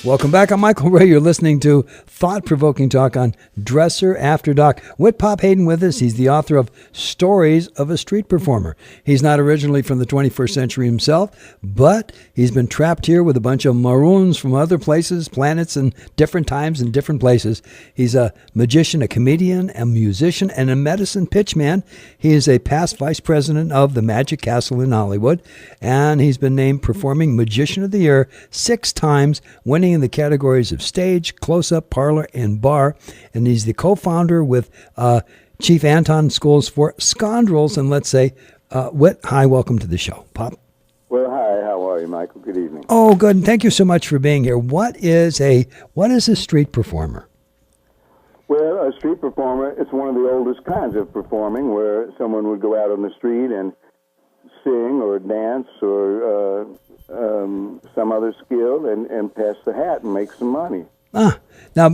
Welcome back. I'm Michael Ray. You're listening to thought-provoking talk on Dresser After Dark. Whit Pop Haydn with us. He's the author of Stories of a Street Performer. He's not originally from the 21st century himself, but he's been trapped here with a bunch of maroons from other places, planets, and different times and different places. He's a magician, a comedian, a musician, and a medicine pitchman. He is a past vice president of the Magic Castle in Hollywood, and he's been named Performing Magician of the Year 6 times, winning in the categories of stage, close-up, parlor, and bar. And he's the co-founder with Chief Anton Schools for Scoundrels. And let's say, Whit, hi, welcome to the show. Pop. Well, hi, how are you, Michael? Good evening. Oh, good, and thank you so much for being here. What is a street performer? Well, a street performer, it's one of the oldest kinds of performing, where someone would go out on the street and sing or dance or some other skill and pass the hat and make some money. Now, by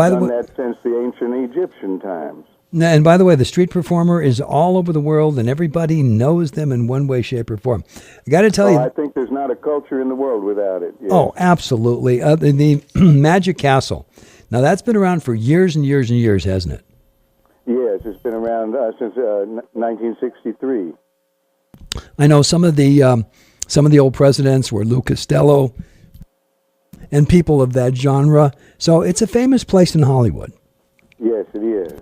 the way, that since the ancient Egyptian times. And by the way, the street performer is all over the world, and everybody knows them in one way, shape, or form. I got to tell you, I think there's not a culture in the world without it. Yes. Oh, absolutely. The Magic Castle. Now, that's been around for years and years and years, hasn't it? Yes, it's been around since 1963. I know some of the old presidents were Lou Costello and people of that genre. So it's a famous place in Hollywood. Yes, it is.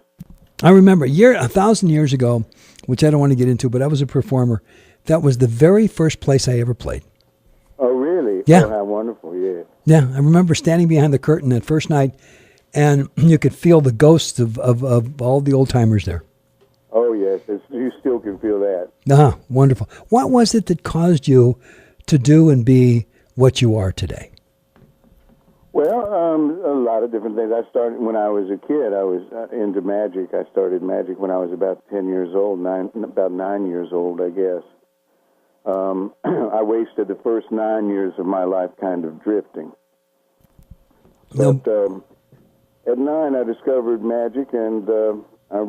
I remember 1,000 years ago, which I don't want to get into, but I was a performer. That was the very first place I ever played. Oh, really? Yeah. Oh, how wonderful, yeah. Yeah, I remember standing behind the curtain that first night, and you could feel the ghosts of all the old-timers there. Oh, yes, you still can feel that. Wonderful. What was it that caused you to do and be what you are today? Well, a lot of different things. I started when I was a kid. I was into magic. I started magic when I was about 10 years old, about 9 years old, I guess. I wasted the first 9 years of my life kind of drifting. But at 9, I discovered magic, and I,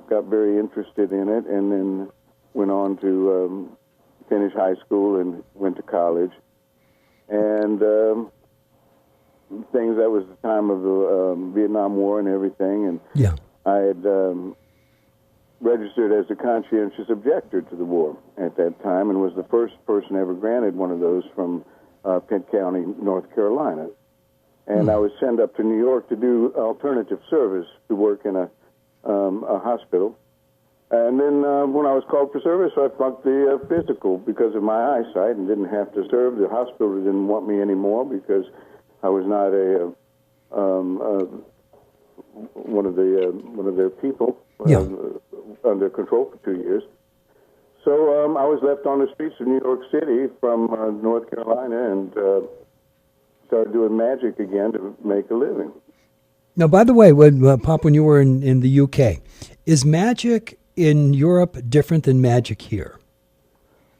got very interested in it, and then went on to finish high school and went to college. And that was the time of the Vietnam War and everything, and yeah. I had registered as a conscientious objector to the war at that time, and was the first person ever granted one of those from Pitt County, North Carolina. And I was sent up to New York to do alternative service, to work in a hospital. And then when I was called for service, I flunked the physical because of my eyesight and didn't have to serve. The hospital didn't want me anymore because I was not one of their people under control for 2 years. So I was left on the streets of New York City from North Carolina and started doing magic again to make a living. Now, by the way, Pop, when you were in the UK, is magic in Europe different than magic here?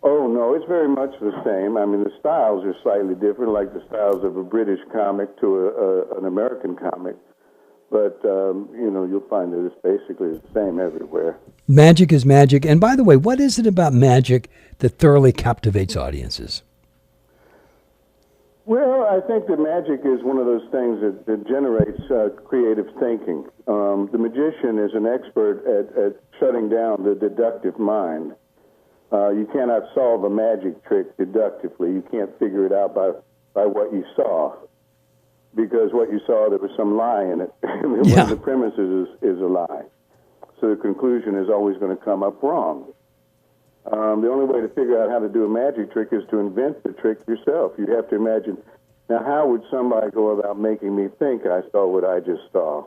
Oh, no, it's very much the same. I mean, the styles are slightly different, like the styles of a British comic to an American comic. But, you'll find that it's basically the same everywhere. Magic is magic. And by the way, what is it about magic that thoroughly captivates audiences? Well, I think that magic is one of those things that generates creative thinking. The magician is an expert at shutting down the deductive mind. You cannot solve a magic trick deductively. You can't figure it out by what you saw, because what you saw, there was some lie in it. One of the premises is a lie. So the conclusion is always going to come up wrong. The only way to figure out how to do a magic trick is to invent the trick yourself. You have to imagine, now how would somebody go about making me think I saw what I just saw?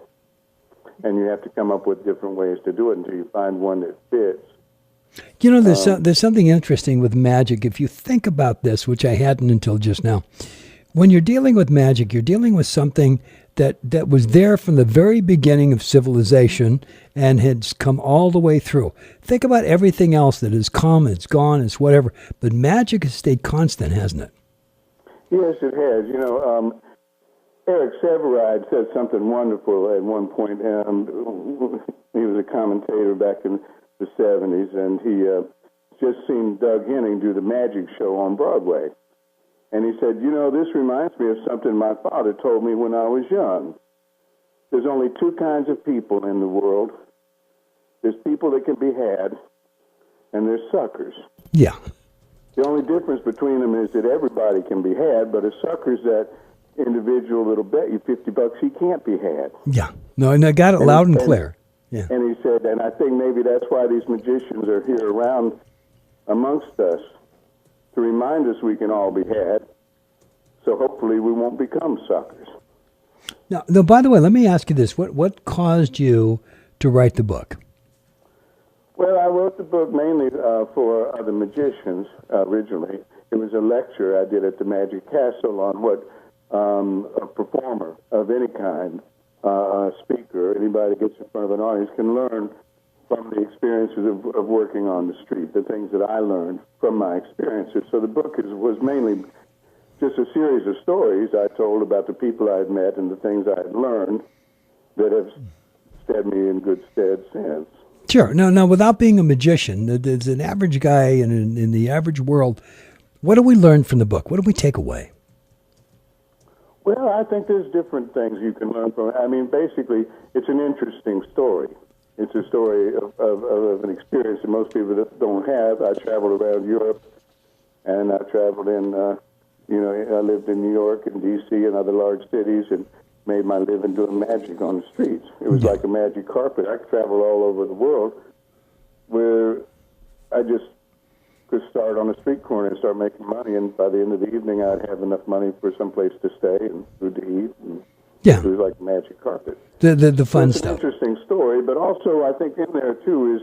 And you have to come up with different ways to do it until you find one that fits. There's something interesting with magic. If you think about this, which I hadn't until just now, when you're dealing with magic, you're dealing with something that was there from the very beginning of civilization and has come all the way through. Think about everything else that has come, it's gone, it's whatever. But magic has stayed constant, hasn't it? Yes, it has. Eric Sevareid said something wonderful at one point. He was a commentator back in the 70s, and he just seen Doug Henning do the magic show on Broadway. And he said, you know, this reminds me of something my father told me when I was young. There's only two kinds of people in the world. There's people that can be had, and there's suckers. Yeah. The only difference between them is that everybody can be had, but a sucker's that individual that'll bet you $50 he can't be had. Yeah. No, and I got it loud and clear. Yeah. And he said, and I think maybe that's why these magicians are here around amongst us, to remind us we can all be had, so hopefully we won't become suckers. Now, by the way, let me ask you this. What caused you to write the book? Well, I wrote the book mainly for other magicians originally. It was a lecture I did at the Magic Castle on what a performer of any kind, a speaker, anybody that gets in front of an audience can learn from the experiences of working on the street, the things that I learned from my experiences. So the book was mainly just a series of stories I told about the people I had met and the things I had learned that have stood me in good stead since. Sure. Now, without being a magician, as an average guy in the average world, what do we learn from the book? What do we take away? Well, I think there's different things you can learn from it. I mean, basically, it's an interesting story. It's a story of an experience that most people don't have. I traveled around Europe, and I traveled in, I lived in New York and D.C. and other large cities and made my living doing magic on the streets. It was like a magic carpet. I traveled all over the world where I just could start on a street corner and start making money, and by the end of the evening, I'd have enough money for some place to stay and food to eat. And yeah. It was like magic carpet. The fun it's stuff. It's an interesting story, but also I think in there, too, is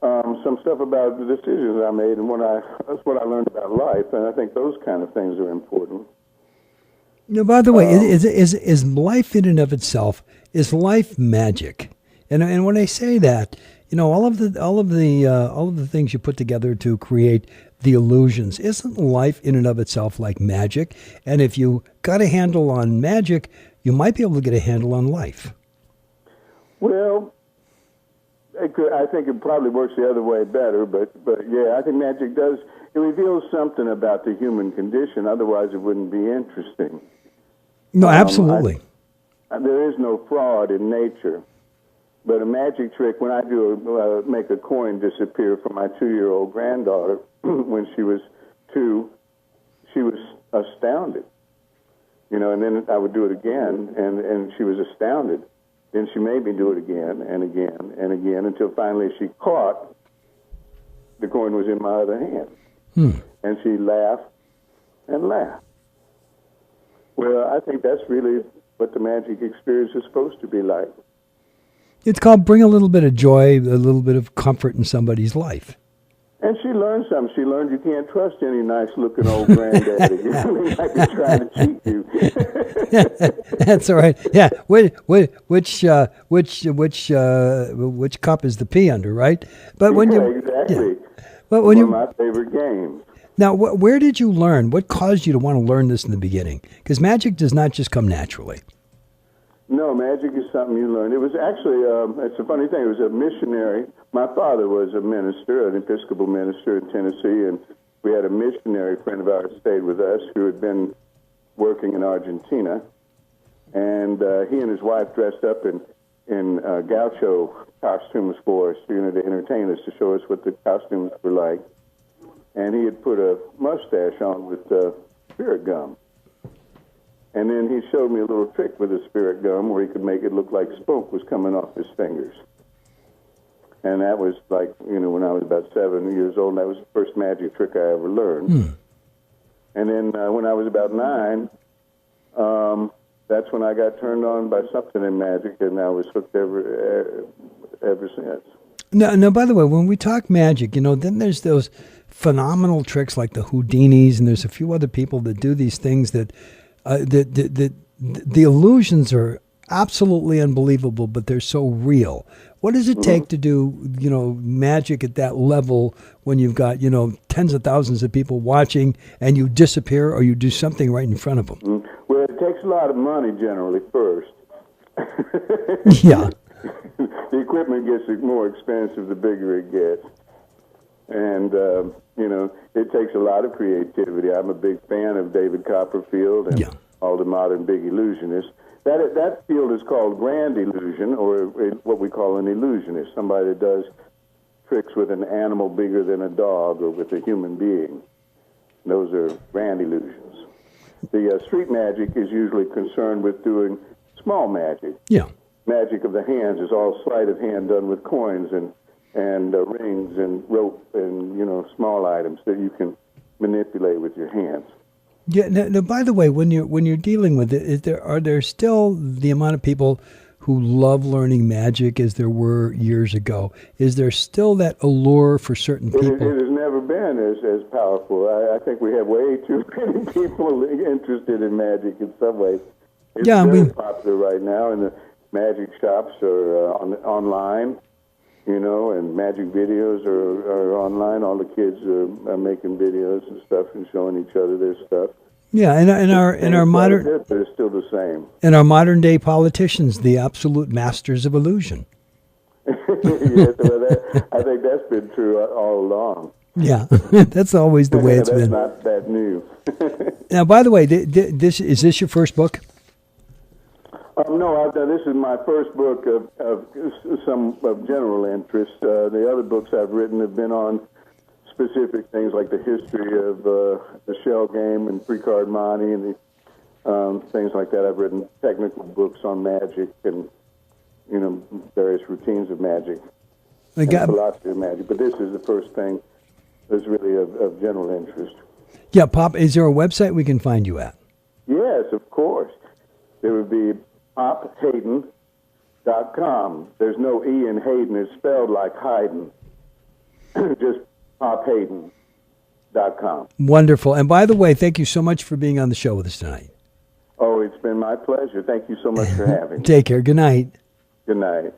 some stuff about the decisions I made, and that's what I learned about life, and I think those kind of things are important. Now, by the way, is life in and of itself, is life magic? And when I say that, all of the things you put together to create the illusions, isn't life in and of itself like magic? And if you got a handle on magic, you might be able to get a handle on life. Well, I think it probably works the other way better, but yeah, I think magic does. It reveals something about the human condition. Otherwise, it wouldn't be interesting. No, absolutely. There is no fraud in nature. But a magic trick, when I do make a coin disappear from my 2-year-old granddaughter when she was 2, she was astounded. And then I would do it again, and she was astounded. Then she made me do it again and again and again until finally she caught the coin was in my other hand. And she laughed and laughed. Well, I think that's really what the magic experience is supposed to be like. It's called bring a little bit of joy, a little bit of comfort in somebody's life. And she learned something. She learned you can't trust any nice-looking old granddaddy. He might be trying to cheat you. That's all right. Yeah. Which cup is the pea under, right? But when exactly. Yeah. But when one of my favorite games. Now, where did you learn? What caused you to want to learn this in the beginning? Because magic does not just come naturally. No, magic is something you learn. It was actually, it's a funny thing, it was a missionary. My father was a minister, an Episcopal minister in Tennessee, and we had a missionary friend of ours stayed with us who had been working in Argentina. And he and his wife dressed up in gaucho costumes for us, to entertain us, to show us what the costumes were like. And he had put a mustache on with spirit gum. And then he showed me a little trick with the spirit gum where he could make it look like smoke was coming off his fingers. And that was like, when I was about 7 years old, that was the first magic trick I ever learned. And then when I was about 9, that's when I got turned on by something in magic, and I was hooked ever since. Now, by the way, when we talk magic, then there's those phenomenal tricks like the Houdinis, and there's a few other people that do these things that the illusions are absolutely unbelievable, but they're so real. What does it take to do, magic at that level when you've got, tens of thousands of people watching and you disappear or you do something right in front of them? Well, it takes a lot of money generally first. Yeah. The equipment gets more expensive the bigger it gets. And, it takes a lot of creativity. I'm a big fan of David Copperfield and all the modern big illusionists. That field is called grand illusion, or what we call an illusionist, somebody that does tricks with an animal bigger than a dog or with a human being. Those are grand illusions. The street magic is usually concerned with doing small magic. Yeah. Magic of the hands is all sleight of hand done with coins and rings and rope and small items that you can manipulate with your hands. Yeah. Now, by the way, when you're dealing with it, are there still the amount of people who love learning magic as there were years ago? Is there still that allure for certain people? It has never been as powerful. I think we have way too many people interested in magic in some ways. It's very popular right now, and the magic shops are online, and magic videos are online. All the kids are making videos and stuff and showing each other their stuff. Yeah, in our modern, but it's still the same. And our modern day politicians, the absolute masters of illusion. Yes, I think that's been true all along. Yeah, that's always the way it's been. That's not that new. Now, by the way, is this your first book? No, this is my first book of general interest. The other books I've written have been on specific things like the history of the shell game and pre-card money and things like that. I've written technical books on magic and various routines of magic and philosophy of magic. But this is the first thing that's really of general interest. Yeah, Pop, is there a website we can find you at? Yes, of course. There would be pophaydn.com. There's no E in Haydn. It's spelled like Haydn. Just pophaydn.com. Wonderful. And by the way, thank you so much for being on the show with us tonight. Oh, it's been my pleasure. Thank you so much for having me. Take care. Good night. Good night.